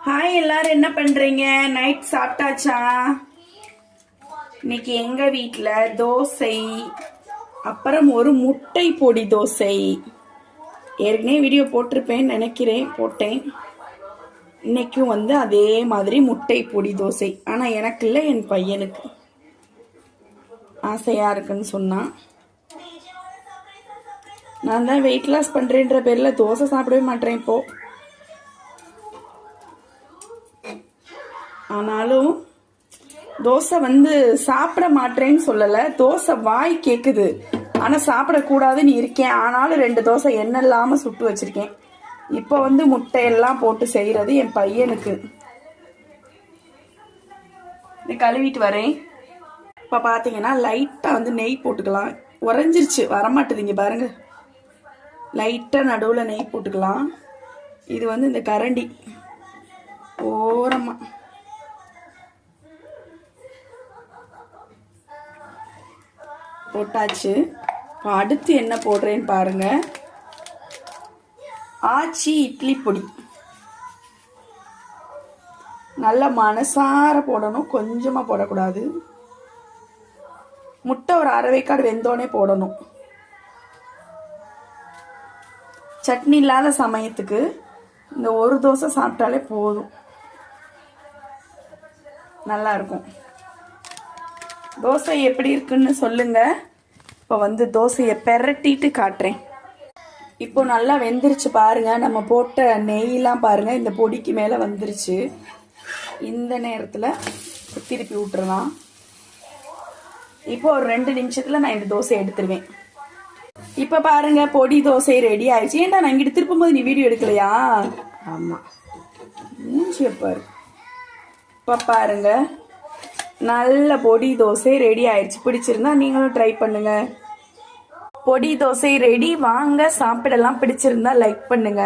Hi, எல்லாரும் என்ன பண்றீங்க? நைட் சாப்பிட்டாச்சா? இன்னைக்கு எங்க வீட்டில் தோசை, அப்புறம் ஒரு முட்டை பொடி தோசை. ஏற்கனவே வீடியோ போட்டிருப்பேன்னு நினைக்கிறேன், போட்டேன். இன்னைக்கும் அதே மாதிரி முட்டை பொடி தோசை. ஆனால் எனக்கு இல்லை, என் பையனுக்கு ஆசையா இருக்குன்னு சொன்னான். நான் தான் வெயிட் லாஸ் பண்றேன்ற பேர்ல தோசை சாப்பிடவே மாட்டேன் இப்போ. ஆனாலும் தோசை சாப்பிட மாட்டேன்னு சொல்லல, தோசை வாய் கேக்குது, ஆனா சாப்பிடக்கூடாதுன்னு இருக்கேன். ஆனாலும் 2 தோசை எண்ணெய் இல்லாம சுட்டு வச்சிருக்கேன். இப்போ முட்டையெல்லாம் போட்டு செய்யறது என் பையனுக்கு. கழுவிட்டு வரேன். இப்ப பாத்தீங்கன்னா லைட்டா நெய் போட்டுக்கலாம். உறைஞ்சிருச்சு, வரமாட்டுதுங்க பாருங்க. லைட்டா நடுவுல நெய் போட்டுக்கலாம். இது இந்த கரண்டி ஓரமா போட்டாச்சு. அடுத்து என்ன போடுறேன்னு பாருங்க. ஆச்சி இட்லி பொடி நல்ல மனசார போடணும், கொஞ்சமா போடக்கூடாது. முட்டை ஒரு அரை வேக்காடு வெந்தோடனே போடணும். சட்னி இல்லாத சமயத்துக்கு இந்த ஒரு தோசை சாப்பிட்டாலே போதும், நல்லா இருக்கும். தோசை எப்படி இருக்குன்னு சொல்லுங்க. இப்போ தோசையை பெரட்டிட்டு காட்டுறேன். இப்போ நல்லா வெந்துருச்சு பாருங்க. நம்ம போட்ட நெய்லாம் பாருங்க இந்த பொடிக்கு மேலே வந்துருச்சு. இந்த நேரத்தில் திருப்பி விட்டுறலாம். இப்போ ஒரு 2 நிமிஷத்தில் நான் இந்த தோசை எடுத்துருவேன். இப்போ பாருங்க பொடி தோசை ரெடி ஆயிடுச்சு. ஏன்டா நான் இங்கிட்டு திருப்பும்போது நீ வீடியோ எடுக்கலையா? ஆமாம், பாரு. இப்போ பாருங்க நல்ல பொடி தோசை ரெடி ஆயிடுச்சு. பிடிச்சிருந்தா நீங்களும் ட்ரை பண்ணுங்க. பொடி தோசை ரெடி, வாங்க சாப்பிடலாம். பிடிச்சிருந்தா லைக் பண்ணுங்க.